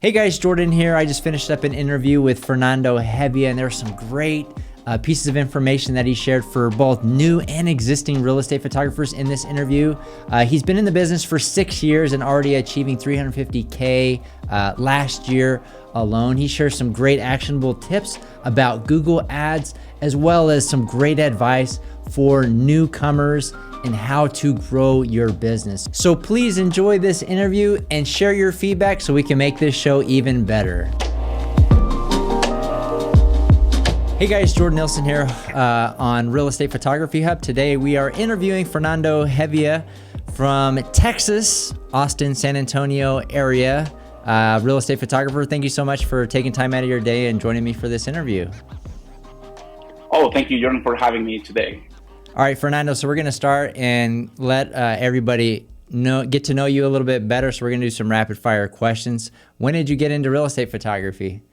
Hey guys, Jordan here. I just finished up an interview with Fernando Hevia, and there were some great pieces of information that he shared for both new and existing real estate photographers in this interview. He's been in the business for 6 years and already achieving $350K last year alone. He shares some great actionable tips about Google Ads, as well as some great advice for newcomers and how to grow your business. So please enjoy this interview and share your feedback so we can make this show even better. Hey guys, Jordan Nilsson here on Real Estate Photography Hub. Today we are interviewing Fernando Hevia from Texas, Austin, San Antonio area, real estate photographer. Thank you so much for taking time out of your day and joining me for this interview. Oh, thank you, Jordan, for having me today. All right, Fernando, so we're going to start and let everybody get to know you a little bit better. So we're going to do some rapid fire questions. When did you get into real estate photography?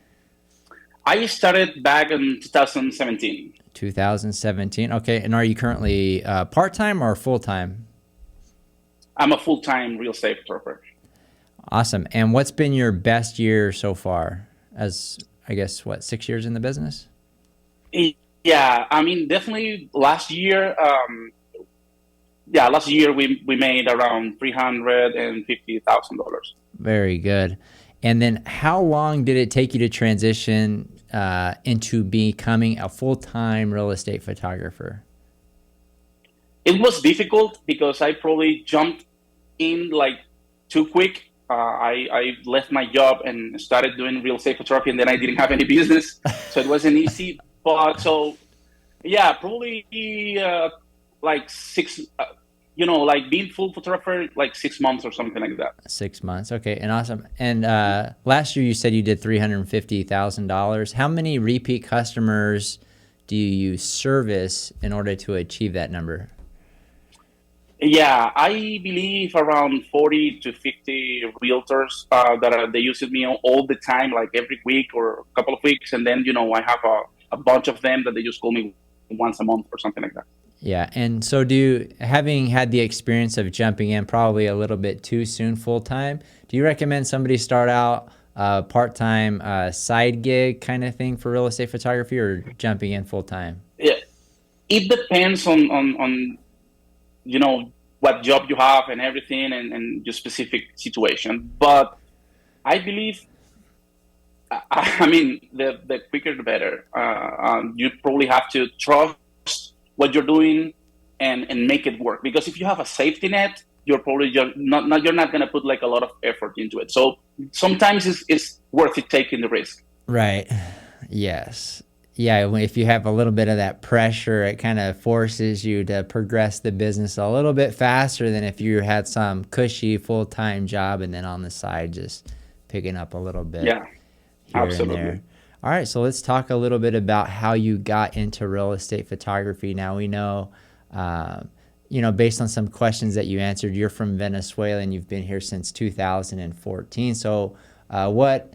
I started back in 2017. 2017. Okay. And are you currently part-time or full-time? I'm a full-time real estate photographer. Awesome. And what's been your best year so far as, I guess, 6 years in the business? Yeah, I mean, definitely last year, we made around $350,000. Very good. And then how long did it take you to transition into becoming a full-time real estate photographer? It was difficult because I probably jumped in like too quick. I left my job and started doing real estate photography, and then I didn't have any business, so it wasn't easy. But so, yeah, probably like being full photographer, like 6 months or something like that. 6 months. Okay. And awesome. And last year you said you did $350,000. How many repeat customers do you service in order to achieve that number? Yeah, I believe around 40 to 50 realtors they use me all the time, like every week or a couple of weeks. And then, I have a bunch of them that they just call me once a month or something like that. Yeah. And so having had the experience of jumping in probably a little bit too soon full-time, do you recommend somebody start out part-time side gig kind of thing for real estate photography, or jumping in full-time? Yeah, it depends on what job you have and everything and your specific situation. But I believe, I mean, the quicker the better. You probably have to trust what you're doing and make it work. Because if you have a safety net, you're not going to put like a lot of effort into it. So sometimes it's worth it taking the risk. Right. Yes. Yeah, if you have a little bit of that pressure, it kind of forces you to progress the business a little bit faster than if you had some cushy full-time job and then on the side just picking up a little bit. Yeah, here absolutely. And there. All right, so let's talk a little bit about how you got into real estate photography. Now we know, based on some questions that you answered, you're from Venezuela and you've been here since 2014. So what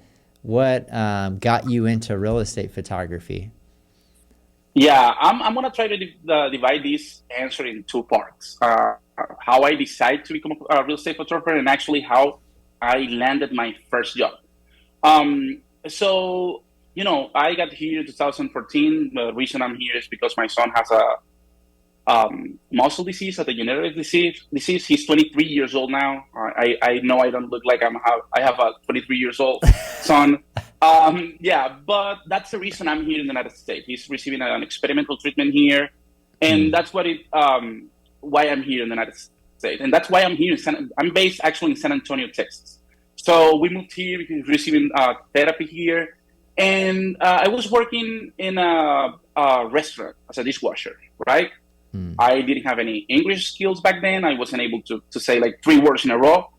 got you into real estate photography? Yeah, I'm gonna try to divide this answer in two parts. How I decided to become a real estate photographer, and actually how I landed my first job. So I got here in 2014. The reason I'm here is because my son has a muscle disease, a degenerative disease. He's 23 years old now. I know I don't look like I have a 23 years old son. But that's the reason I'm here in the United States. He's receiving an experimental treatment here, and that's why I'm here in the United States, and that's why I'm here. I'm based actually in San Antonio, Texas. So we moved here because receiving therapy here, and I was working in a restaurant as a dishwasher, right? I didn't have any English skills back then. I wasn't able to say like 3 words in a row.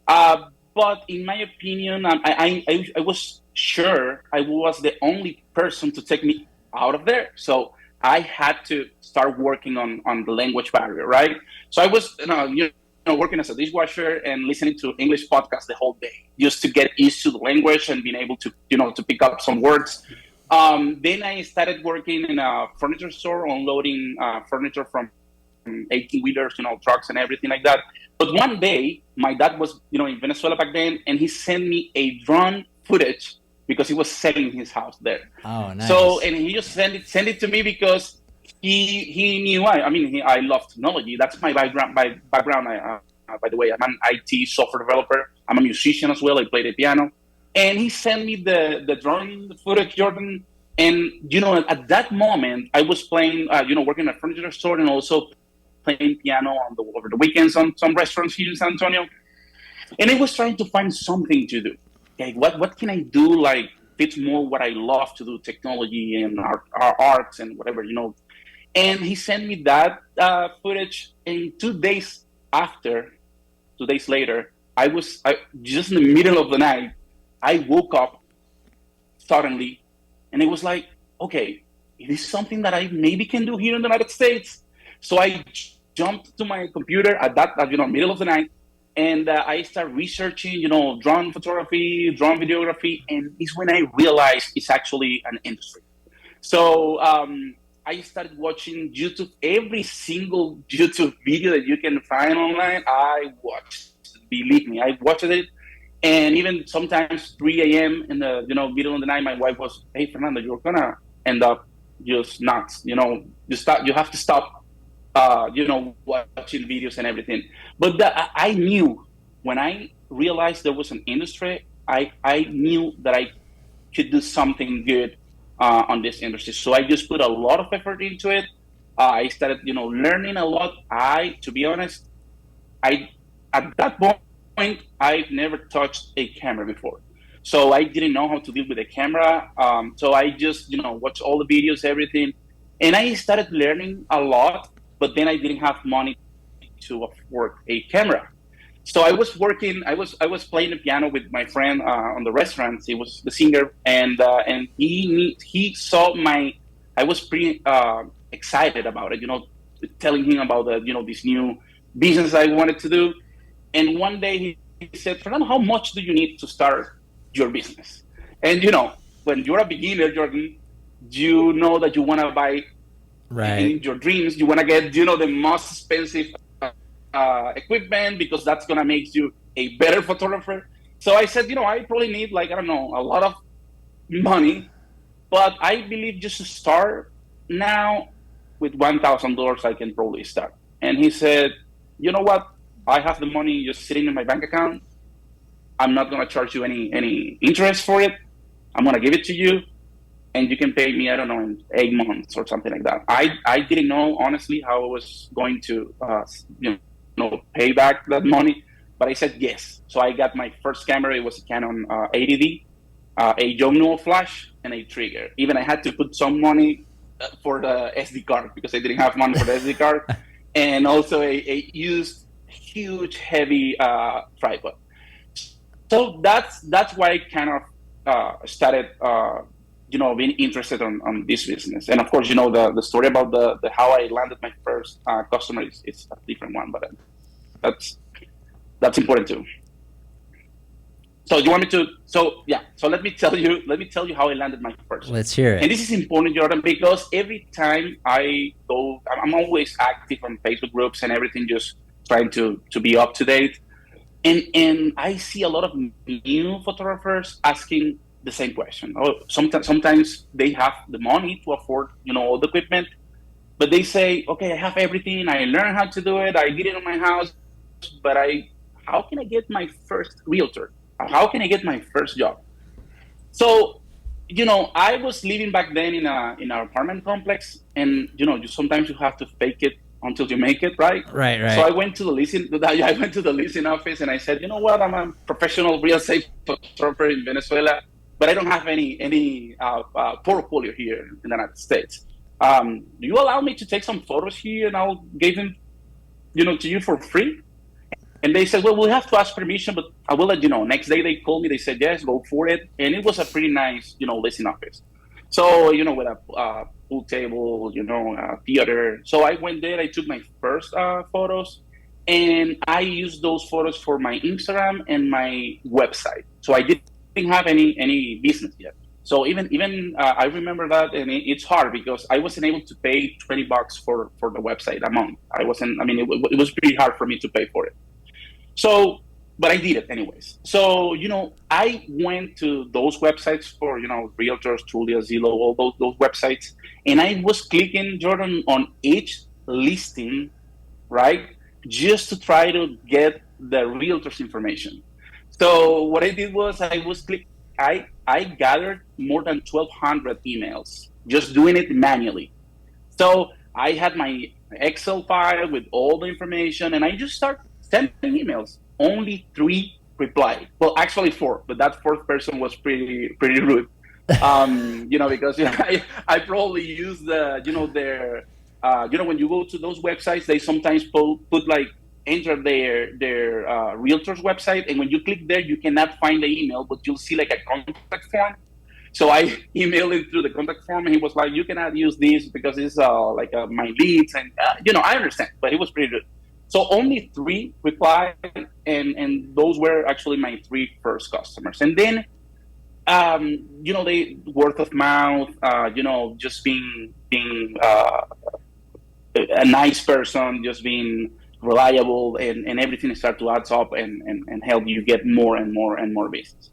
But in my opinion, I was sure I was the only person to take me out of there. So I had to start working on the language barrier, right? So I was working as a dishwasher and listening to English podcasts the whole day just to get used to the language and being able to pick up some words. Then I started working in a furniture store, unloading furniture from 18-wheelers, trucks and everything like that. But one day, my dad was, in Venezuela back then, and he sent me a drone footage because he was selling his house there. Oh, So, nice. and he just sent it to me because he knew I love technology. That's my background. By the way, I'm an IT software developer. I'm a musician as well. I play the piano, and he sent me the drone footage, Jordan. And at that moment, I was playing, working at a furniture store and also playing piano over the weekends on some restaurants here in San Antonio. And I was trying to find something to do. Okay, what can I do like fits more what I love to do, technology and our arts and whatever. And he sent me that footage. And 2 days after, 2 days later, I just in the middle of the night, I woke up suddenly, and it was like, okay, it is something that I maybe can do here in the United States. So I jumped to my computer at that, middle of the night, and I started researching, drone photography, drone videography, and it's when I realized it's actually an industry. So I started watching YouTube, every single YouTube video that you can find online. I watched, believe me, I watched it. And even sometimes 3 a.m. in the middle of the night, my wife was, "Hey, Fernando, you're gonna end up just nuts. You have to stop, watching videos and everything." But I knew when I realized there was an industry, I knew that I could do something good on this industry. So I just put a lot of effort into it. I started, learning a lot. To be honest, I at that point I've never touched a camera before, so I didn't know how to deal with a camera. So I just, watched all the videos, everything, and I started learning a lot. But then I didn't have money to afford a camera. So I was working. I was playing the piano with my friend on the restaurant. He was the singer, and he saw my. I was pretty excited about it. Telling him about this new business I wanted to do. And one day he said, "Fernando, how much do you need to start your business?" And when you're a beginner, Jordan, you know that you want to buy Right. in your dreams. You want to get the most expensive equipment because that's gonna make you a better photographer. So I said, I probably need like, I don't know, a lot of money, but I believe just to start now with $1,000 I can probably start. And he said, "You know what? I have the money just sitting in my bank account. I'm not gonna charge you any interest for it. I'm gonna give it to you, and you can pay me, I don't know, in 8 months or something like that." I didn't know honestly how I was going to pay back that money, but I said yes. So I got my first camera. It was a Canon 80D, a Yongnuo flash, and a trigger. Even I had to put some money for the SD card because I didn't have money for the SD card, and also a used huge heavy tripod. So that's why I kind of started being interested on this business. And of course, the story about the how I landed my first customer is a different one, but that's that's important too. So you want me to? So yeah. So let me tell you. Let me tell you how I landed my first job. Let's hear And it. this is important, Jordan, because every time I go, I'm always active on Facebook groups and everything, just trying to be up to date. And I see a lot of new photographers asking the same question. Oh, sometimes they have the money to afford all the equipment, but they say, "Okay, I have everything. I learned how to do it. I did it in my house, but how can I get my first realtor? How can I get my first job?" So, I was living back then in our apartment complex, and sometimes you have to fake it until you make it, right? Right, So I right. went to the leasing. I went to the leasing office, and I said, "You know what? I'm a professional real estate photographer in Venezuela, but I don't have any portfolio here in the United States. Do you allow me to take some photos here, and I'll give them, to you for free?" And they said, "Well, we'll have to ask permission, but I will let you know." Next day they called me, they said, "Yes, go for it." And it was a pretty nice, leasing office. So, with a pool table, theater. So I went there, I took my first photos, and I used those photos for my Instagram and my website. So I didn't have any business yet. So even I remember that, and it's hard because I wasn't able to pay $20 for the website a month. I wasn't. I mean, it was pretty hard for me to pay for it. So but I did it anyways. So, I went to those websites for, realtors, Trulia, Zillow, all those websites. And I was clicking, Jordan, on each listing, right? Just to try to get the realtor's information. So what I did was I gathered more than 1,200 emails, just doing it manually. So I had my Excel file with all the information, and I just started sending emails. Only three replied. Well, actually four, but that fourth person was pretty rude. Because I probably use when you go to those websites, they sometimes put like enter their realtor's website, and when you click there, you cannot find the email, but you'll see like a contact form. So I emailed him through the contact form, and he was like, "You cannot use this because it's my leads." And I understand, but he was pretty good. So only three replied, and those were actually my three first customers. And then, they word of mouth, just being a nice person, just being reliable, and everything start to add up and help you get more and more and more business.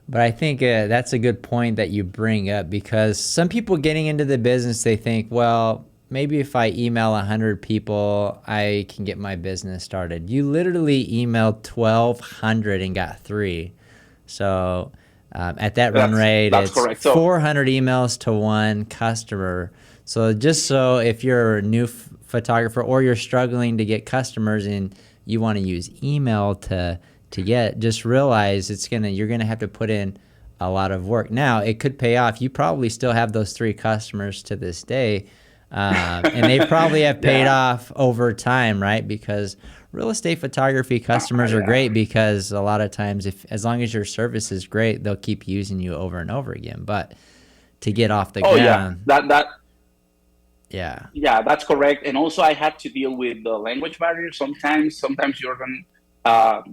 But I think that's a good point that you bring up, because some people getting into the business, they think, well, maybe if I email 100 people, I can get my business started. You literally emailed 1,200 and got three. So at that run rate, that's it's correct. So, 400 emails to one customer. So if you're a new photographer or you're struggling to get customers and you want to use email to get, just realize you're gonna have to put in a lot of work. Now it could pay off. You probably still have those three customers to this day, and they probably have paid off over time, right? Because real estate photography customers are great, because a lot of times, as long as your service is great, they'll keep using you over and over again. But to get off the ground, yeah, that's correct. And also, I had to deal with the language barrier. Sometimes Jordan,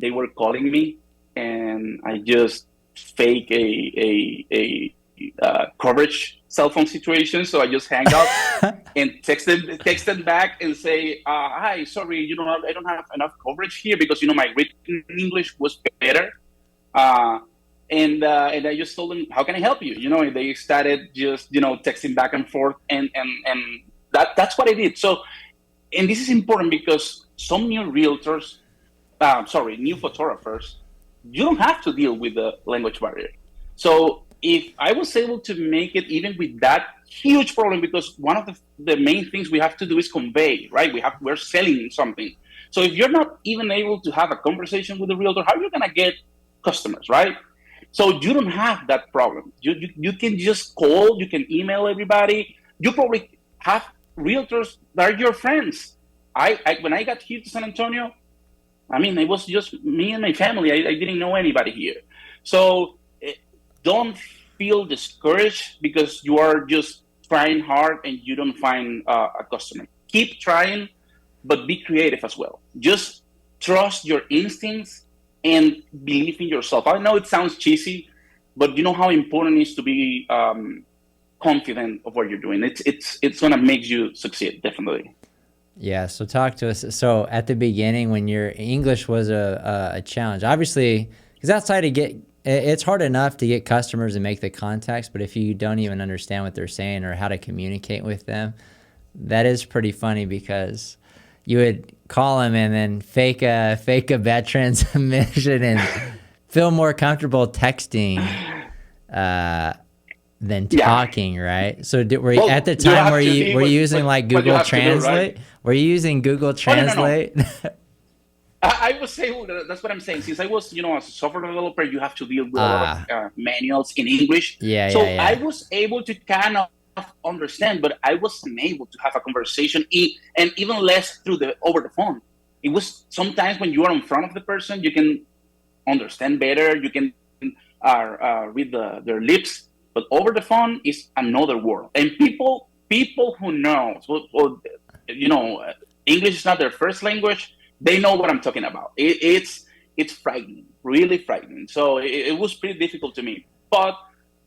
they were calling me, and I just fake a coverage cell phone situation. So I just hang up and text them back and say, "Hi, sorry, I don't have enough coverage here because my written English was better." And I just told them, "How can I help you?" And they started just texting back and forth, and that's what I did. So, and this is important because some new realtors, new photographers, you don't have to deal with the language barrier. So if I was able to make it even with that huge problem, because one of the main things we have to do is convey, right? We're selling something. So if you're not even able to have a conversation with the realtor, how are you gonna get customers, right? So you don't have that problem. You can just call, you can email everybody. You probably have realtors that are your friends. When I got here to San Antonio, it was just me and my family. I didn't know anybody here. So don't feel discouraged because you are just trying hard and you don't find a customer. Keep trying, but be creative as well. Just trust your instincts and believe in yourself. I know it sounds cheesy, but you know how important it is to be confident of what you're doing. It's going to make you succeed, definitely. Yeah, so talk to us. So at the beginning, when your English was a challenge, obviously, because it's hard enough to get customers and make the contacts, but if you don't even understand what they're saying or how to communicate with them, that is pretty funny, because you would call them and then fake a bad transmission and feel more comfortable texting than talking, right? So at the time, were you using like Google Translate? Were you using Google Translate? No. I was saying, that's what I'm saying. Since I was, as a software developer, you have to deal with a lot of manuals in English. I was able to kind of understand, but I wasn't able to have a conversation, and even less over the phone. It was sometimes when you are in front of the person, you can understand better. You can read their lips, but over the phone is another world. And people who know, English is not their first language. They know what I'm talking about. It's frightening, really frightening. So it was pretty difficult to me, but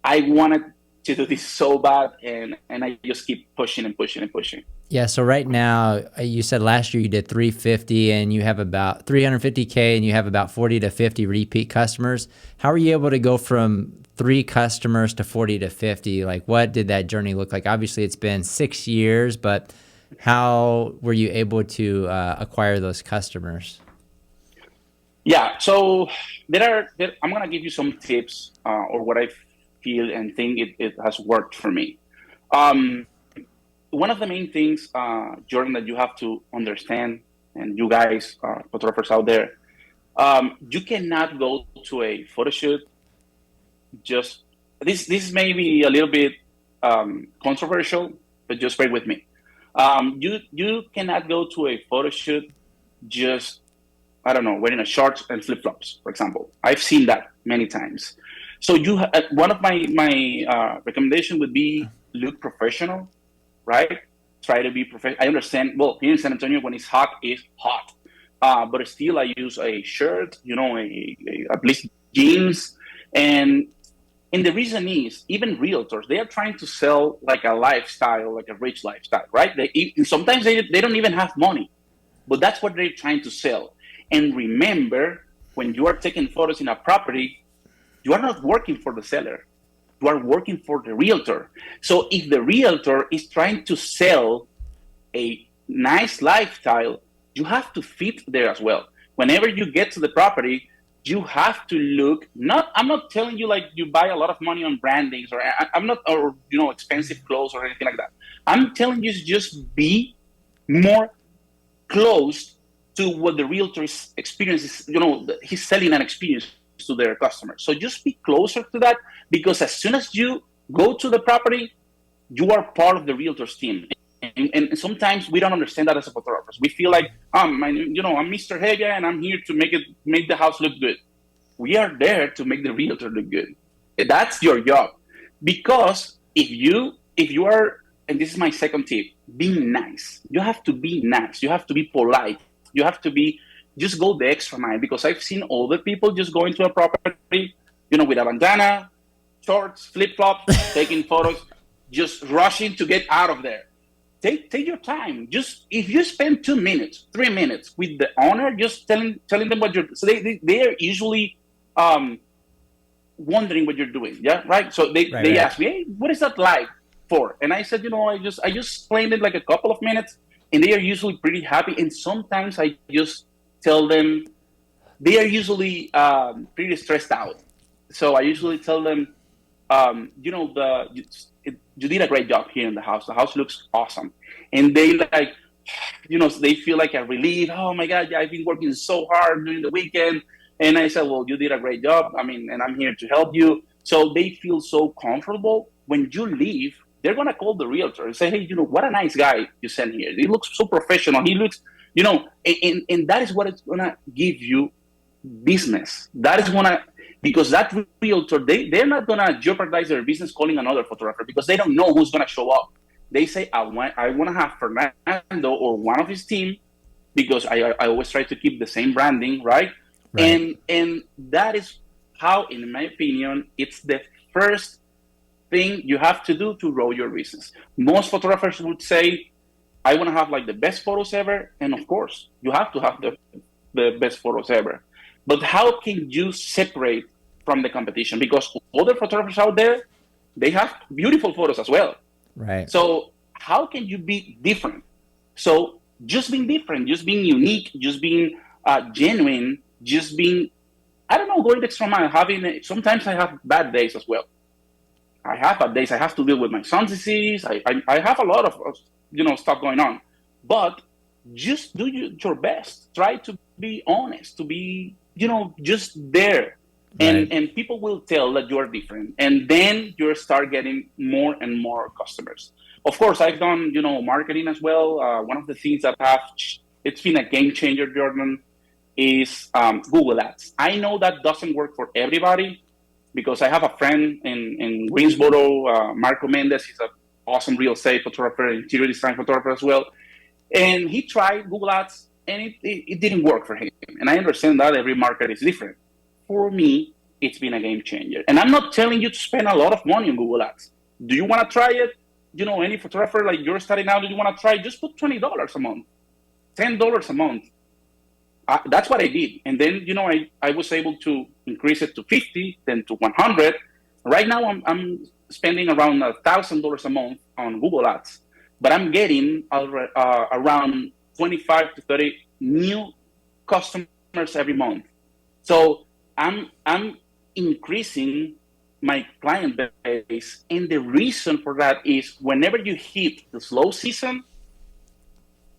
I wanted to do this so bad, and I just keep pushing and pushing and pushing. Yeah, so right now, you said last year you did 350 and you have about 350K and you have about 40 to 50 repeat customers. How are you able to go from 3 customers to 40 to 50? Like, what did that journey look like? Obviously, it's been 6 years, but how were you able to acquire those customers? Yeah, so I'm gonna give you some tips or what I feel and think it has worked for me. Um, One of the main things, Jordan, that you have to understand, and you guys, photographers out there, you cannot go to a photo shoot just this may be a little bit controversial, but just bear with me. You cannot go to a photo shoot just, I don't know, wearing a shorts and flip flops, for example. I've seen that many times. So one of my recommendation would be look professional, right? Try to be professional. I understand. Well, here in San Antonio, when it's hot. But still, I use a shirt, at least jeans, and the reason is, even realtors, they are trying to sell like a lifestyle, like a rich lifestyle, right? Sometimes they don't even have money, but that's what they're trying to sell. And remember, when you are taking photos in a property, you are not working for the seller. You are working for the realtor. So if the realtor is trying to sell a nice lifestyle, you have to fit there as well. Whenever you get to the property, you have to look. I'm not telling you like you buy a lot of money on brandings I'm not, or expensive clothes or anything like that. I'm telling you just be more close to what the realtor is experiences. He's selling an experience to their customers. So just be closer to that, because as soon as you go to the property, you are part of the realtor's team. And sometimes we don't understand that as a photographers. We feel like, I'm Mr. Hevia and I'm here to make the house look good. We are there to make the realtor look good. That's your job. Because if you are, and this is my second tip, being nice. You have to be nice. You have to be polite. You have to just go the extra mile, because I've seen older people just go into a property, with a bandana, shorts, flip flops, taking photos, just rushing to get out of there. Take your time. Just if you spend 2 minutes, 3 minutes with the owner, just telling them what you're. So they are usually wondering what you're doing. Yeah, right. So they ask me, hey, what is that like for? And I said, I just explained it like a couple of minutes, and they are usually pretty happy. And sometimes I just tell them, they are usually pretty stressed out. So I usually tell them, you did a great job here in the house. The house looks awesome. And they like, they feel like a relief. Oh my God, yeah, I've been working so hard during the weekend. And I said, well, you did a great job. And I'm here to help you. So they feel so comfortable. When you leave, they're going to call the realtor and say, hey, what a nice guy you sent here. He looks so professional. He looks, and that is what it's going to give you business. That is going to, because that realtor, they're not going to jeopardize their business calling another photographer, because they don't know who's going to show up. They say, I want to have Fernando or one of his team, because I always try to keep the same branding, right? And that is how, in my opinion, it's the first thing you have to do to grow your business. Most photographers would say, I want to have like the best photos ever. And of course, you have to have the best photos ever. But how can you separate from the competition? Because other photographers out there, they have beautiful photos as well. Right. So how can you be different? So just being different, just being unique, just being genuine, just being, I don't know, going the extra mile. Sometimes I have bad days as well. I have bad days. I have to deal with my son's disease. I have a lot of stuff going on. But just do your best. Try to be honest, to be, just there. And people will tell that you are different. And then you start getting more and more customers. Of course, I've done, marketing as well. One of the things that it's been a game changer, Jordan, is Google Ads. I know that doesn't work for everybody, because I have a friend in Greensboro, Marco Mendez. He's an awesome real estate photographer, interior design photographer as well. And he tried Google Ads, and it didn't work for him. And I understand that every market is different. For me, it's been a game changer. And I'm not telling you to spend a lot of money on Google Ads. Do you want to try it? any photographer, like you're starting out and you want to try, just put $20 a month, $10 a month. That's what I did. And then, I was able to increase it to 50, then to 100. Right now, I'm spending around $1,000 a month on Google Ads, but I'm getting around 25 to 30 new customers every month. So I'm increasing my client base, and the reason for that is whenever you hit the slow season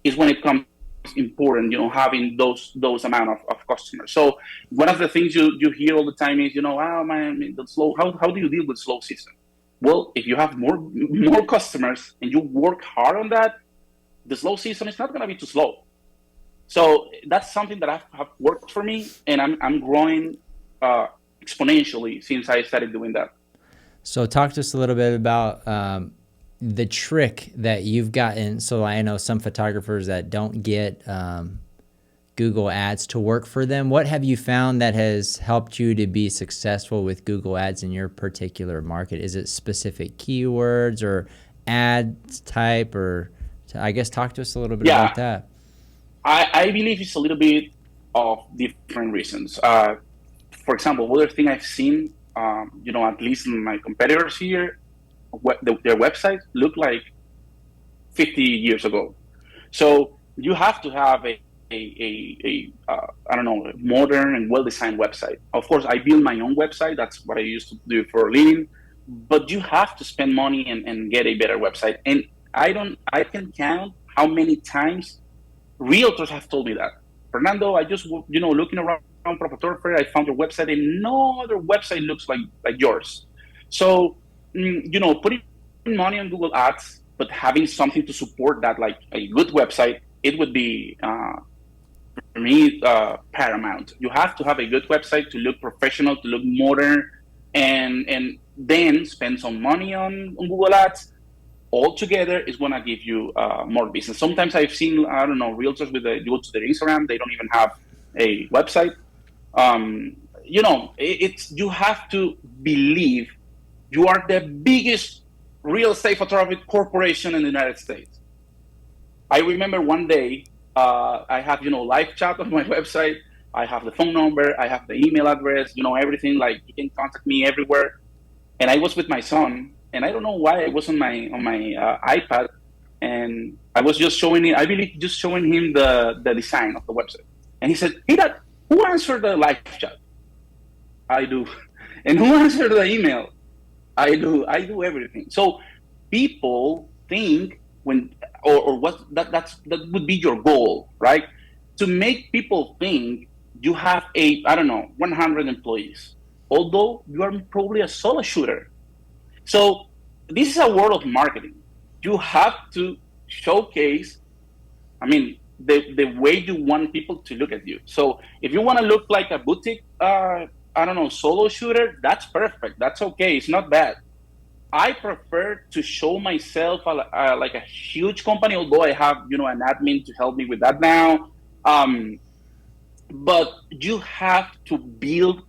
is when it comes important, having those amount of customers. So one of the things you hear all the time is, oh man, the slow. How do you deal with slow season? Well, if you have more customers and you work hard on that, the slow season is not going to be too slow. So that's something that have worked for me, and I'm growing exponentially since I started doing that. So talk to us a little bit about the trick that you've gotten. So I know some photographers that don't get Google Ads to work for them. What have you found that has helped you to be successful with Google Ads in your particular market? Is it specific keywords or ad type, or I guess talk to us a little bit about that. I believe it's a little bit of different reasons. For example, other thing I've seen, at least in my competitors here, their websites look like 50 years ago. So you have to have a modern and well-designed website. Of course, I build my own website. That's what I used to do for a living. But you have to spend money and get a better website. And I can count how many times realtors have told me that. Fernando, I just, looking around for a photographer, I found your website and no other website looks like yours. So, putting money on Google Ads, but having something to support that, like a good website, it would be, for me, paramount. You have to have a good website to look professional, to look modern, and then spend some money on Google Ads. Altogether is going to give you more business. Sometimes I've seen, realtors you go to their Instagram, they don't even have a website. You have to believe you are the biggest real estate photography corporation in the United States. I remember one day, I have, live chat on my website. I have the phone number, I have the email address, everything, like you can contact me everywhere. And I was with my son, and I don't know why I was on my iPad, and I was just showing him, the design of the website. And he said, "Hey, Dad, who answered the live chat?" I do. And who answered the email? I do everything. So people think that would be your goal, right? To make people think you have 100 employees, although you are probably a solo shooter. So this is a world of marketing. You have to showcase, the way you want people to look at you. So if you want to look like a boutique, solo shooter, that's perfect. That's okay. It's not bad. I prefer to show myself like a huge company, although I have, an admin to help me with that now. But you have to build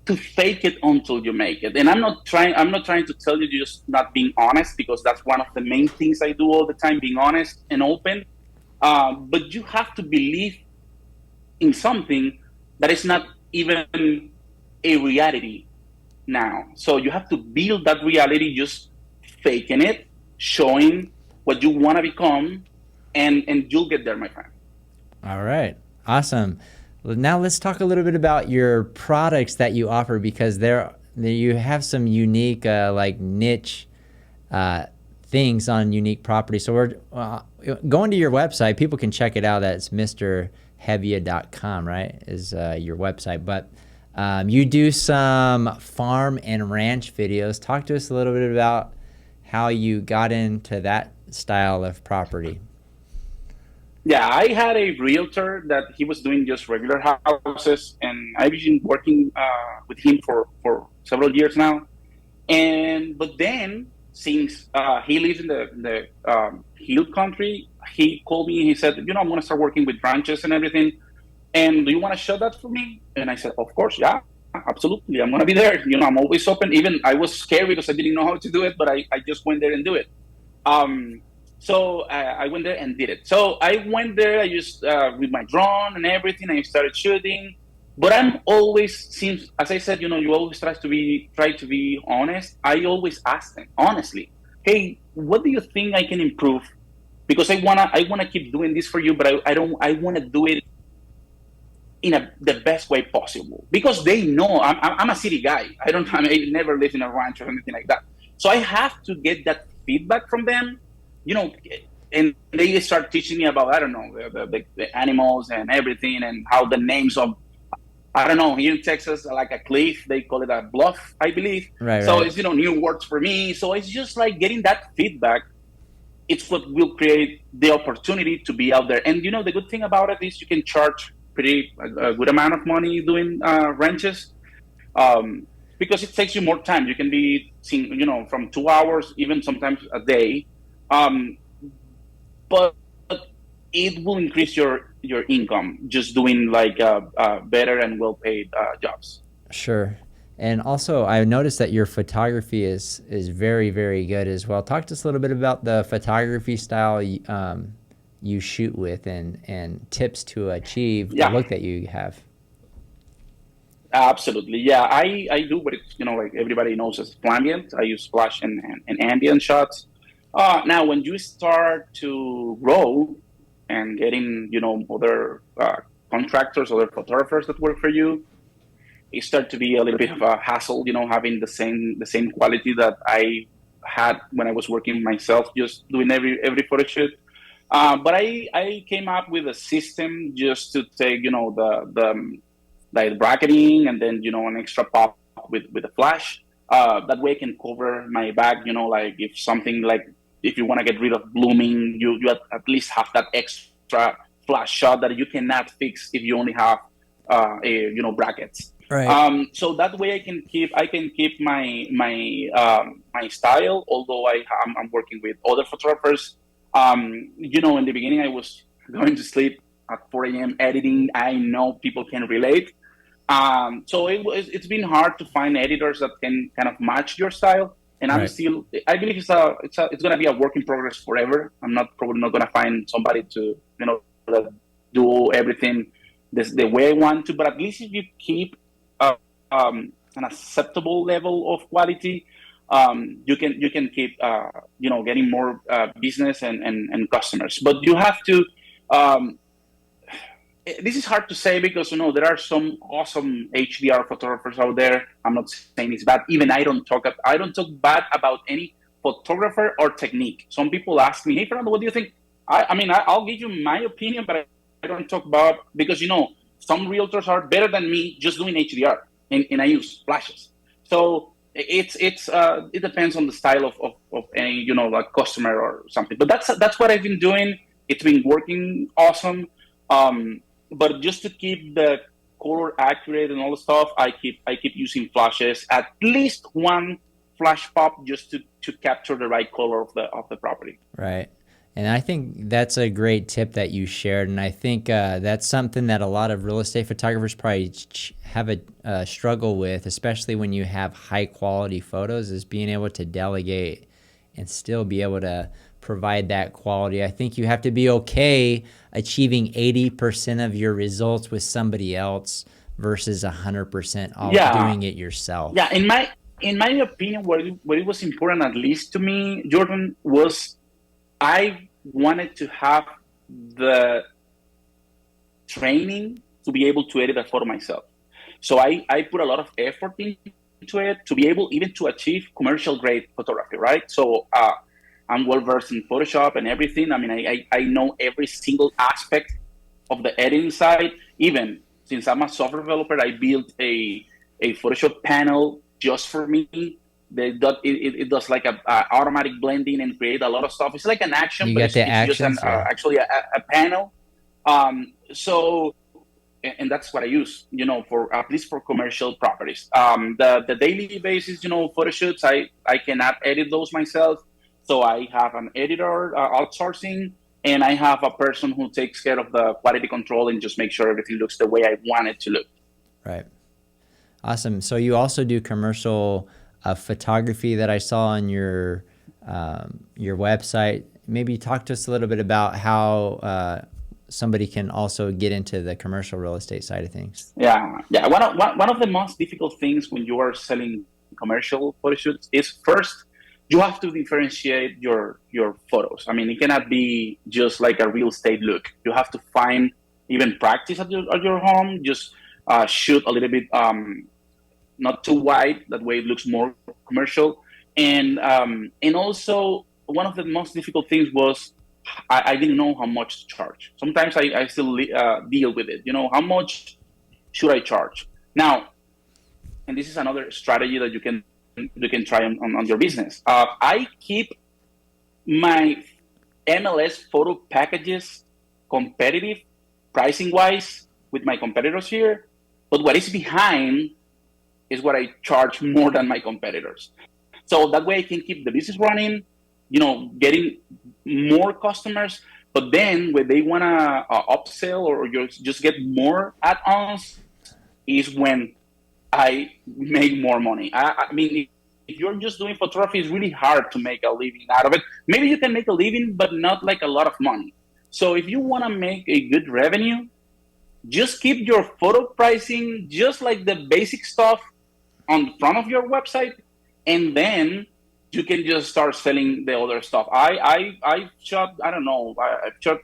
to fake it until you make it. And I'm not trying to tell you just not being honest, because that's one of the main things I do all the time, being honest and open. But you have to believe in something that is not even a reality now. So you have to build that reality, just faking it, showing what you want to become, and you'll get there, my friend. All right. Awesome. Well, now let's talk a little bit about your products that you offer, because you have some unique niche things on unique properties. So we're going to your website. People can check it out. That's mrhevia.com, right, is your website. But you do some farm and ranch videos. Talk to us a little bit about how you got into that style of property. Yeah, I had a realtor that he was doing just regular houses, and I've been working with him for several years now. But then, since he lives in the hill country, he called me and he said, I'm going to start working with ranches and everything. And do you want to show that for me? And I said, of course, yeah, absolutely. I'm going to be there. I'm always open. Even I was scared because I didn't know how to do it, but I just went there and do it. Um, so I went there and did it. So I went there. I just with my drone and everything. I started shooting. But I'm always seems as I said, you always try to be honest. I always ask them honestly, hey, what do you think I can improve? Because I wanna keep doing this for you, but I wanna do it in the best way possible because they know I'm a city guy. I never lived in a ranch or anything like that. So I have to get that feedback from them, you know, and they start teaching me about, I don't know, the animals and everything and how the names of, I don't know, here in Texas, like a cliff, they call it a bluff, I believe. Right, So right. it's, new words for me. So it's just like getting that feedback. It's what will create the opportunity to be out there. And the good thing about it is you can charge a good amount of money doing ranches, um, because it takes you more time. You can be seeing, from 2 hours, even sometimes a day, um, but it will increase your income just doing like better and well paid jobs. Sure. And also, I noticed that your photography is very, very good as well. Talk to us a little bit about the photography style you shoot with, and tips to achieve the Yeah, look that you have. absolutely. Yeah, I do what it's, like everybody knows as ambient. I use flash and ambient shots. Now, when you start to grow and getting, other contractors, other photographers that work for you, it start to be a little bit of a hassle, having the same quality that I had when I was working myself, just doing every photo shoot. But I came up with a system just to take, the bracketing and then, an extra pop with a flash. That way I can cover my back, like if something like, if you want to get rid of blooming, you at least have that extra flash shot that you cannot fix if you only have, brackets. Right. So that way I can keep my style, although I'm working with other photographers. In the beginning I was going to sleep at 4 a.m. editing. I know people can relate. So it's been hard to find editors that can kind of match your style. And Right. I believe it's gonna be a work in progress forever. I'm not probably not gonna find somebody to, that do everything the way I want to, but at least if you keep uh, an acceptable level of quality, you can keep, getting more business and customers. But you have to, um, this is hard to say because there are some awesome HDR photographers out there. I'm not saying it's bad. Even I don't talk bad about any photographer or technique. Some people ask me, "Hey, Fernando, what do you think?" I'll give you my opinion, but I don't talk about, because some realtors are better than me just doing HDR, and I use flashes. So it depends on the style of any, like customer or something. But that's what I've been doing. It's been working awesome. Um, but just to keep the color accurate and all the stuff, I keep using flashes, at least one flash pop, just to capture the right color of the property. Right. And I think that's a great tip that you shared. And I think that's something that a lot of real estate photographers probably have a struggle with, especially when you have high quality photos, is being able to delegate and still be able to provide that quality. I think you have to be okay achieving 80% of your results with somebody else versus 100% all Yeah, doing it yourself. yeah. In my opinion, what it was important, at least to me, Jordan, was I wanted to have the training to be able to edit a photo myself. So I put a lot of effort into it to be able even to achieve commercial grade photography, right? So I'm well versed in Photoshop and everything. I know every single aspect of the editing side. Even since I'm a software developer, I built a Photoshop panel just for me. It does like a automatic blending and create a lot of stuff. It's like an action, You but got it's the it's just actions, yeah. actually a panel. So, and that's what I use, for at least for commercial properties. The daily basis, photo shoots, I cannot edit those myself. So I have an editor, outsourcing, and I have a person who takes care of the quality control and just make sure everything looks the way I want it to look. Right. Awesome. So you also do commercial photography that I saw on your your website. Maybe talk to us a little bit about how somebody can also get into the commercial real estate side of things. Yeah. One of the most difficult things when you are selling commercial photo shoots is first you have to differentiate your photos. I mean, it cannot be just like a real estate look. You have to find even practice at your home. Just shoot a little bit, not too wide. That way, it looks more commercial. And also one of the most difficult things was I didn't know how much to charge. Sometimes I still deal with it. How much should I charge now? And this is another strategy that you can try on your business. I keep my MLS photo packages competitive pricing wise with my competitors here, but what is behind is what I charge more than my competitors. So that way I can keep the business running, getting more customers. But then when they want to upsell or just get more add-ons is when I make more money. I mean, if you're just doing photography, it's really hard to make a living out of it. Maybe you can make a living, but not like a lot of money. So if you want to make a good revenue, just keep your photo pricing just like the basic stuff on front of your website, and then you can just start selling the other stuff. I shot, I don't know, I shot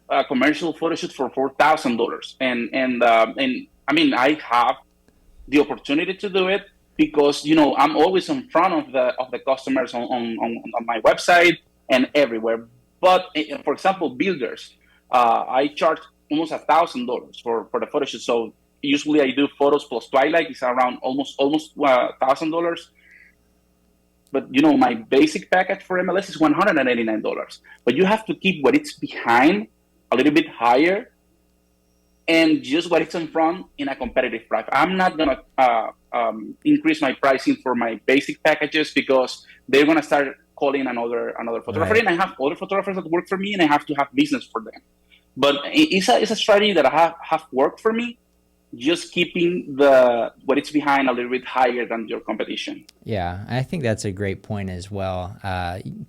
a commercial photo shoot for $4,000, and I mean, I have the opportunity to do it because I'm always in front of the customers on my website and everywhere. But for example, builders, I charge almost $1,000 for the photo shoot. So usually I do photos plus twilight. It's around almost $1,000. But my basic package for MLS is $189. But you have to keep what it's behind a little bit higher, and just what it's in front in a competitive price. I'm not gonna increase my pricing for my basic packages because they're gonna start calling another photographer, Right. and I have other photographers that work for me, and I have to have business for them. But it's a strategy that have worked for me. Just keeping what it's behind a little bit higher than your competition. Yeah, I think that's a great point as well,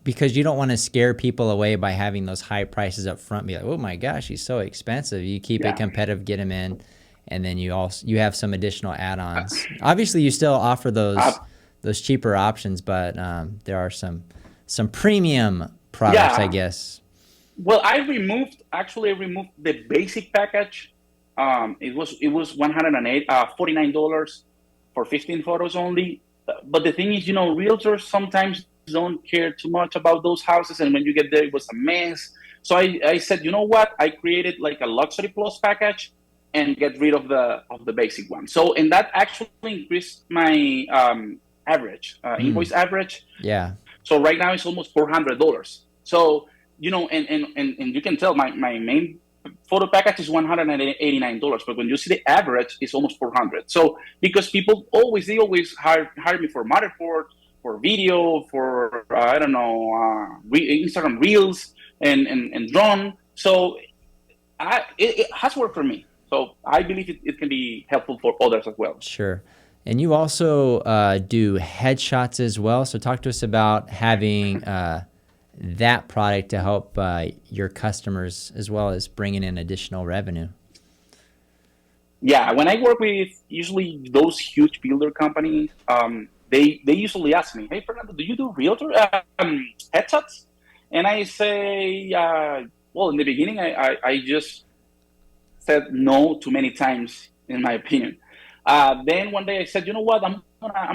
because you don't want to scare people away by having those high prices up front. Be like, oh my gosh, he's so expensive. You keep it competitive, get him in, and then you have some additional add-ons. Obviously, you still offer those cheaper options, but there are some premium products, I guess. Well, I removed the basic package. It was $149 for 15 photos only. But the thing is, realtors sometimes don't care too much about those houses, and when you get there, it was a mess. So I said, you know what? I created like a luxury plus package and get rid of the basic one. So, and that actually increased my average invoice average. Yeah. So right now it's almost $400. So and you can tell my main photo package is $189, but when you see the average, it's almost $400. So because people always hire me for Matterport, for video, for I don't know, Instagram Reels and drone. So it has worked for me. So I believe it can be helpful for others as well. Sure. And you also do headshots as well. So talk to us about having that product to help your customers as well as bringing in additional revenue. Yeah, when I work with usually those huge builder companies, they usually ask me, "Hey, Fernando, do you do realtor headshots?" And I say, well, in the beginning, I just said no too many times, in my opinion. Then one day I said, you know what, I'm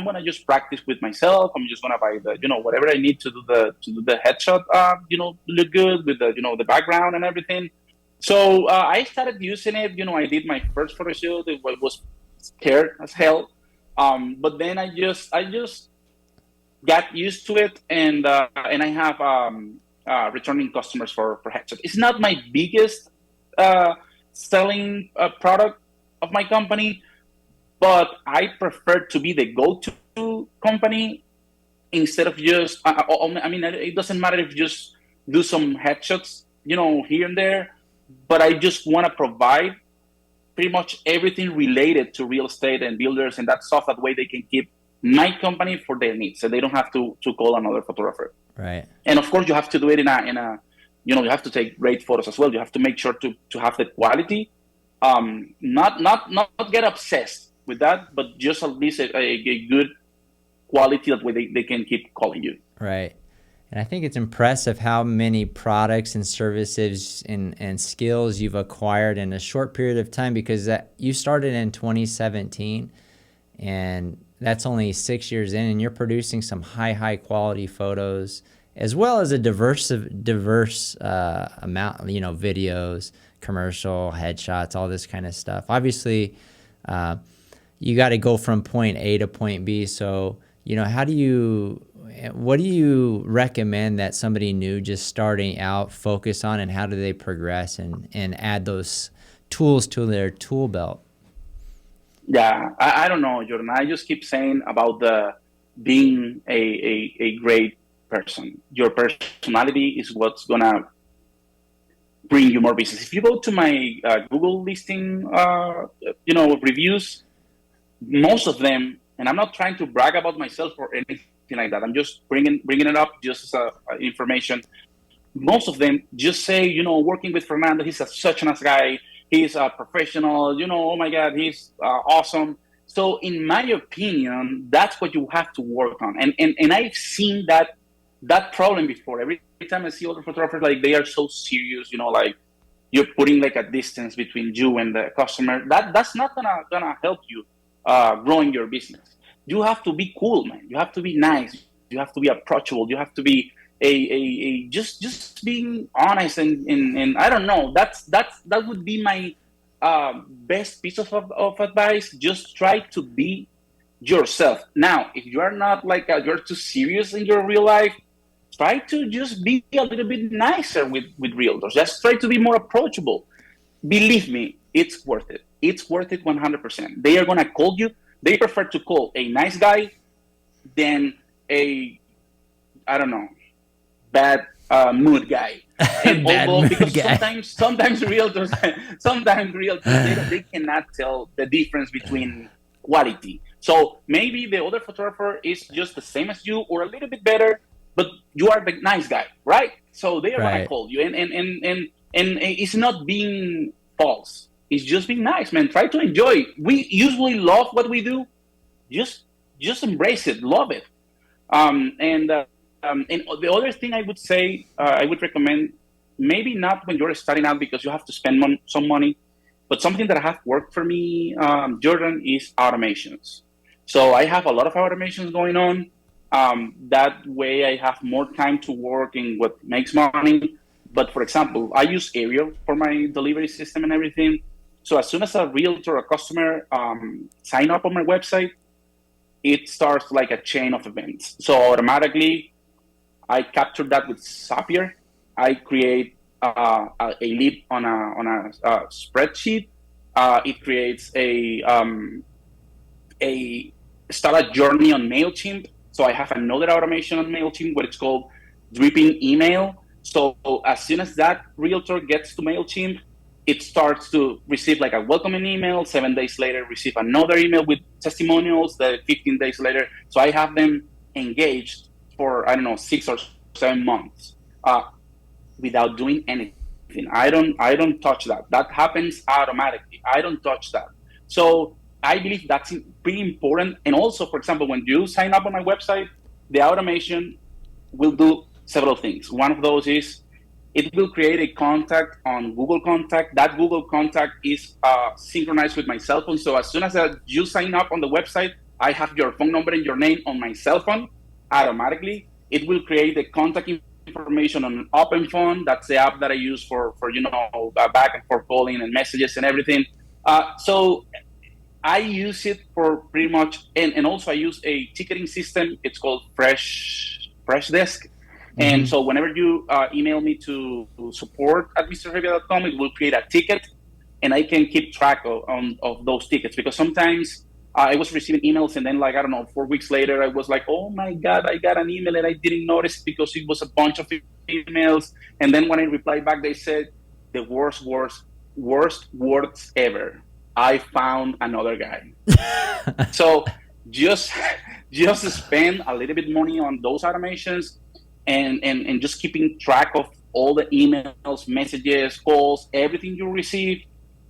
gonna just practice with myself. I'm just gonna buy whatever I need to do the headshot, look good with the background and everything. So I started using it. I did my first photo shoot. It was scared as hell, but then I just got used to it, and I have returning customers for headshot. It's not my biggest selling product of my company, but I prefer to be the go-to company instead of just. I mean, it doesn't matter if you just do some headshots, here and there, but I just want to provide pretty much everything related to real estate and builders and that stuff. That way they can keep my company for their needs, so they don't have to call another photographer. Right. And of course, you have to do it in a you have to take great photos as well. You have to make sure to have the quality. Not get obsessed with that, but just at least a good quality that way they can keep calling you. Right. And I think it's impressive how many products and services and skills you've acquired in a short period of time, because you started in 2017 and that's only 6 years in, and you're producing some high quality photos as well as a diverse amount, videos, commercial, headshots, all this kind of stuff. Obviously, you got to go from point A to point B. So, what do you recommend that somebody new just starting out focus on, and how do they progress and add those tools to their tool belt? Yeah, I don't know, Jordan. I just keep saying about being a great person. Your personality is what's gonna bring you more business. If you go to my Google listing, reviews, most of them, and I'm not trying to brag about myself or anything like that. I'm just bringing it up just as information. Most of them just say, working with Fernando, he's such a nice guy. He's a professional. Oh my God, he's awesome. So in my opinion, that's what you have to work on. And I've seen that problem before. Every time I see other photographers, like they are so serious, like you're putting like a distance between you and the customer. That's not gonna help you growing your business. You have to be cool, man. You have to be nice. You have to be approachable. You have to be just being honest and I don't know. That would be my best piece of advice. Just try to be yourself. Now, if you are not you're too serious in your real life, try to just be a little bit nicer with realtors. Just try to be more approachable. Believe me, it's worth it. It's worth it 100%. They are gonna call you. They prefer to call a nice guy than I don't know, bad mood guy. And because sometimes realtors they cannot tell the difference between quality. So maybe the other photographer is just the same as you or a little bit better, but you are the nice guy, right? So they are gonna call you, and it's not being false. It's just being nice, man. Try to enjoy. We usually love what we do. Just embrace it, love it. And the other thing I would say, I would recommend, maybe not when you're starting out because you have to spend some money, but something that have worked for me, Jordan, is automations. So I have a lot of automations going on. That way I have more time to work in what makes money. But for example, I use Hevia for my delivery system and everything. So as soon as a realtor or a customer sign up on my website, it starts like a chain of events. So automatically, I capture that with Zapier. I create a lead on a spreadsheet. It creates a start a journey on MailChimp. So I have another automation on MailChimp where it's called dripping email. So as soon as that realtor gets to MailChimp, it starts to receive like a welcoming email. 7 days later, receive another email with testimonials. 15 days later, so I have them engaged for 6 or 7 months without doing anything. I don't touch that. That happens automatically. I don't touch that. So I believe that's pretty important. And also, for example, when you sign up on my website, the automation will do several things. One of those is it will create a contact on Google Contact. That Google Contact is synchronized with my cell phone. So as soon as you sign up on the website, I have your phone number and your name on my cell phone automatically. It will create the contact information on OpenPhone. That's the app that I use for back and forth calling and messages and everything. So I use it for pretty much, and also I use a ticketing system. It's called Freshdesk. And so whenever you email me to support at mrhevia.com, it will create a ticket, and I can keep track of those tickets. Because sometimes I was receiving emails, and then 4 weeks later, I was like, oh my God, I got an email and I didn't notice because it was a bunch of emails. And then when I replied back, they said the worst words ever. I found another guy. So just just spend a little bit money on those automations, and just keeping track of all the emails, messages, calls, everything you receive.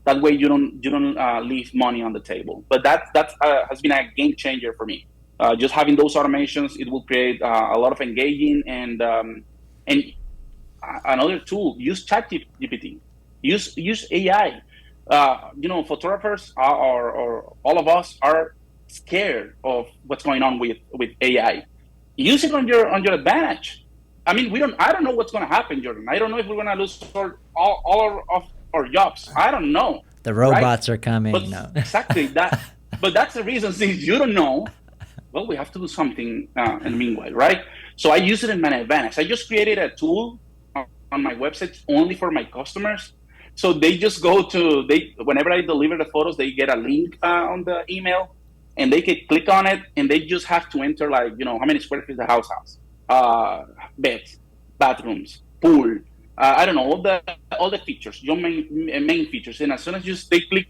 That way you don't leave money on the table. But that has been a game changer for me. Just having those automations, it will create a lot of engaging, and another tool, use ChatGPT, use AI. Photographers or all of us are scared of what's going on with AI. Use it on your advantage. I mean, I don't know what's going to happen, Jordan. I don't know if we're going to lose all of our jobs. I don't know, The right? robots are But coming. No. exactly that. But that's the reason. Since you don't know, well, we have to do something in the meanwhile, right? So I use it in my advantage. I just created a tool on my website only for my customers. So they just whenever I deliver the photos, they get a link on the email, and they can click on it, and they just have to enter, like, how many square feet the house has, beds, bathrooms, pool, I don't know, all the features, your main features. And as soon as they click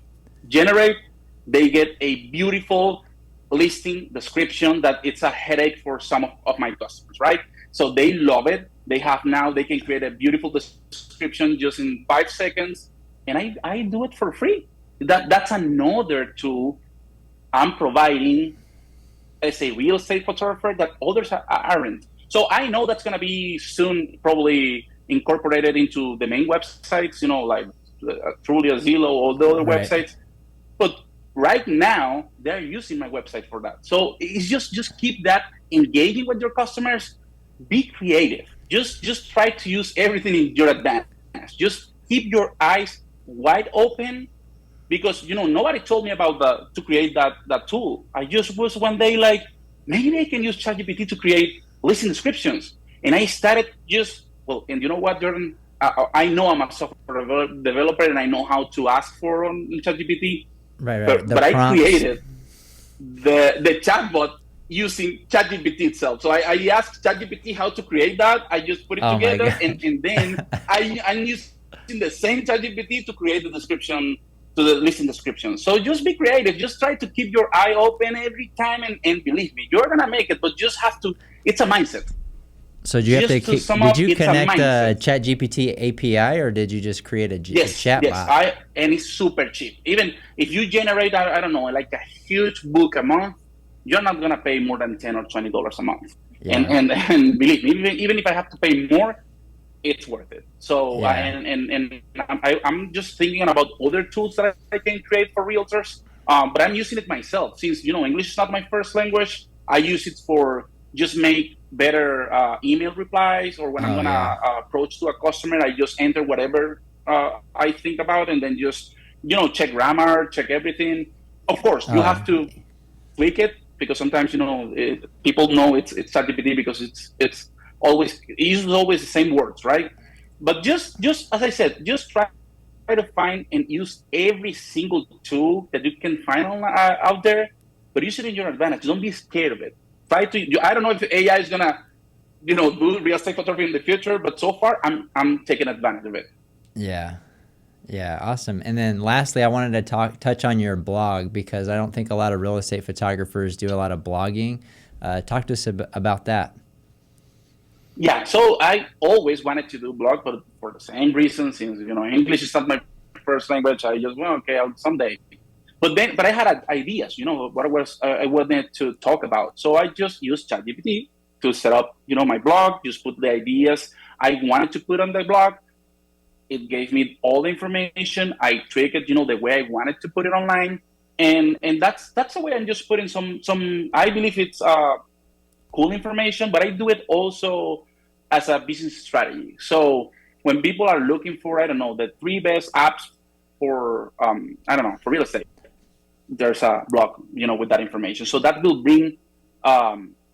generate, they get a beautiful listing description that it's a headache for some of my customers, right? So they love it. They can create a beautiful description just in 5 seconds, and I do it for free. That's another tool I'm providing as a real estate photographer that others aren't. So I know that's going to be soon probably incorporated into the main websites, like Trulia, Zillow, all the other Right. websites. But right now, they're using my website for that. So it's just keep that engaging with your customers. Be creative. Just try to use everything in your advantage. Just keep your eyes wide open, because nobody told me about to create that tool. I just was one day like, maybe I can use ChatGPT to create listing descriptions, and I started and you know what, Jordan? I know I'm a software developer, and I know how to ask for on ChatGPT, Right. Right. The but I prompts. created the chatbot using ChatGPT itself. So I asked ChatGPT how to create that. I just put it Oh my together, god. and then I'm using the same ChatGPT to create the description, to the listing description. So just be creative. Just try to keep your eye open every time, and believe me, you're gonna make it. But just have to. It's a mindset. So Just to sum did up, you it's a connect mindset. a ChatGPT API, or did you just create a Yes, chat yes. bot? And it's super cheap. Even if you generate, I don't know, like a huge book a month, you're not gonna pay more than $10 or $20 a month. And Yeah. and and believe me, even if I have to pay more, it's worth it. So Yeah. I'm just thinking about other tools that I can create for realtors. But I'm using it myself, since English is not my first language. I use it for just make better email replies, or when I'm Oh gonna yeah. approach to a customer, I just enter whatever I think about, and then just check grammar, check everything. Of course, you Uh, have to tweak it, because sometimes people know it's ChatGPT because it uses always the same words, right? But just as I said, just try to find and use every single tool that you can find out there, but use it in your advantage. Don't be scared of it. I don't know if AI is gonna do real estate photography in the future, but so far I'm taking advantage of it. yeah. Yeah, awesome. And then lastly, I wanted to touch on your blog, because I don't think a lot of real estate photographers do a lot of blogging. Talk to us about that. Yeah, so I always wanted to do blog, but for the same reason, since English is not my first language, I just okay, I'll someday. But I had ideas, what I wanted to talk about. So I just used ChatGPT to set up, my blog. Just put the ideas I wanted to put on the blog. It gave me all the information. I tweaked it, the way I wanted to put it online, and that's the way I'm just putting some. I believe it's cool information, but I do it also as a business strategy. So when people are looking for, I don't know, the 3 best apps for, I don't know, for real estate, there's a blog, with that information. So that will bring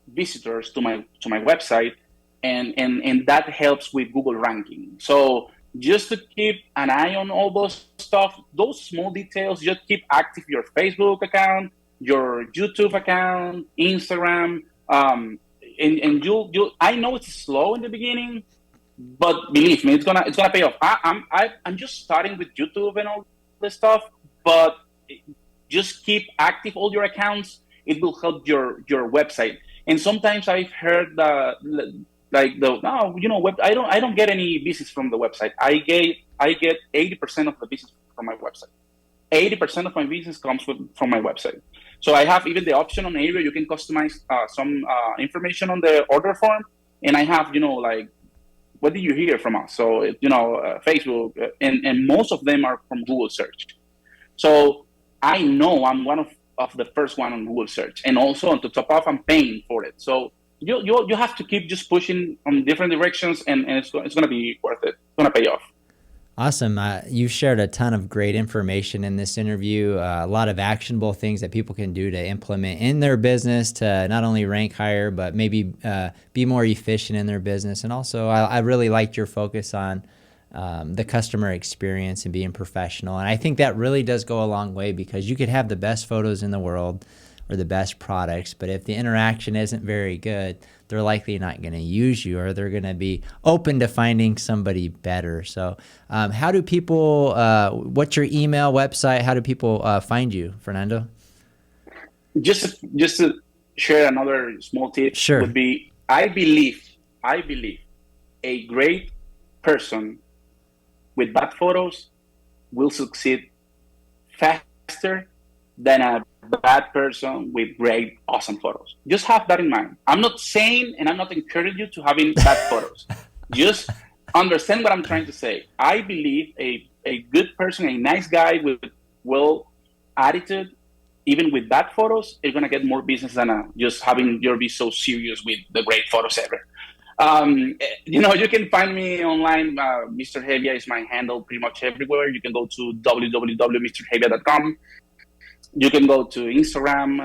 visitors to my website, and that helps with Google ranking. So just to keep an eye on all those stuff, those small details, just keep active your Facebook account, your YouTube account, Instagram, and you'll. I know it's slow in the beginning, but believe me, it's gonna pay off. I'm just starting with YouTube and all this stuff, but just keep active all your accounts, it will help your website. And sometimes I've heard no, I don't get any business from the website. I get 80% of the business from my website. 80% of my business comes from my website. So I have even the option on Hevia, you can customize some information on the order form, and I have what did you hear from us? So Facebook, and most of them are from Google search. So I know I'm one of the first one on Google search, and also on the top of, I'm paying for it. So you have to keep just pushing on different directions, and it's going to be worth it. It's going to pay off. Awesome. You shared a ton of great information in this interview, a lot of actionable things that people can do to implement in their business to not only rank higher, but maybe be more efficient in their business. And also, I really liked your focus on the customer experience and being professional. And I think that really does go a long way, because you could have the best photos in the world or the best products, but if the interaction isn't very good, they're likely not going to use you, or they're going to be open to finding somebody better. So how do people, what's your email, website? How do people find you, Fernando? Just to share another small tip, sure, would be, I believe a great person with bad photos will succeed faster than a bad person with great, awesome photos. Just have that in mind. I'm not saying, and I'm not encouraging you to having bad photos. Just understand what I'm trying to say. I believe a good person, a nice guy with well attitude, even with bad photos, is going to get more business than just having your be so serious with the great photos ever. You can find me online. Mr. Hevia is my handle pretty much everywhere. You can go to www.mrhevia.com. You can go to Instagram,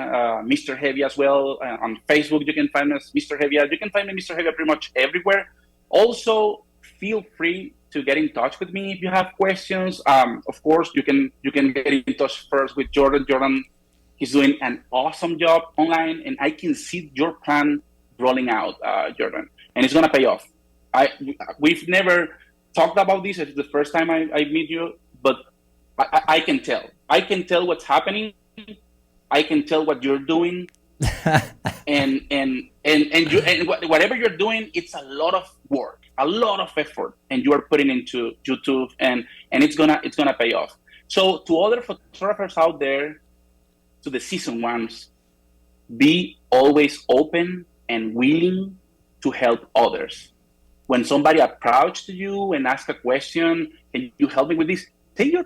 Mr. Hevia as well. On Facebook, you can find us, Mr. Hevia. You can find me, Mr. Hevia, pretty much everywhere. Also, feel free to get in touch with me if you have questions. Of course, you can get in touch first with Jordan. Jordan, he's doing an awesome job online, and I can see your plan rolling out, Jordan, and it's gonna pay off. We've never talked about this. It's the first time I meet you, but I can tell. I can tell what's happening. I can tell what you're doing, and whatever you're doing, it's a lot of work, a lot of effort, and you are putting into YouTube, and it's gonna pay off. So to other photographers out there, to the seasoned ones, be always open and willing to help others. When somebody approaches to you and asks a question, can you help me with this? Take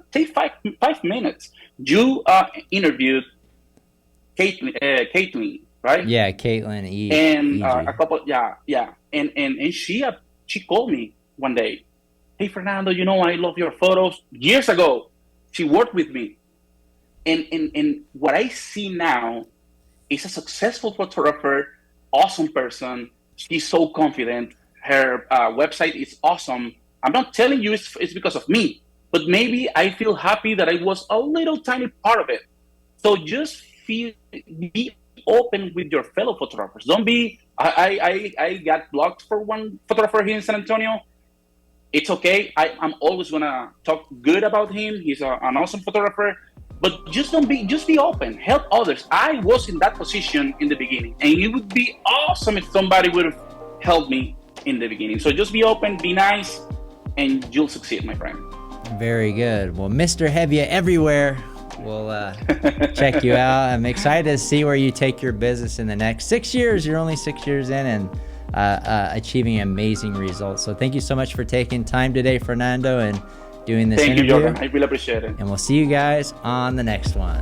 5 minutes. You interviewed Caitlin, right? Yeah, Caitlin E. And a couple, and she called me one day. Hey, Fernando, I love your photos. Years ago, she worked with me, and what I see now is a successful photographer, awesome person. She's so confident. Her website is awesome. I'm not telling you it's because of me, but maybe I feel happy that I was a little tiny part of it. So just be open with your fellow photographers. Don't be, I got blocked for one photographer here in San Antonio. It's okay. I'm always gonna talk good about him. He's an awesome photographer, but just be open, help others. I was in that position in the beginning, and it would be awesome if somebody would have helped me in the beginning. So just be open, be nice, and you'll succeed, my friend. Very good. Well, Mr. Hevia everywhere. We'll check you out. I'm excited to see where you take your business in the next 6 years. You're only 6 years in and achieving amazing results. So thank you so much for taking time today, Fernando, and doing this interview. Thank you, Jordan. I really appreciate it. And we'll see you guys on the next one.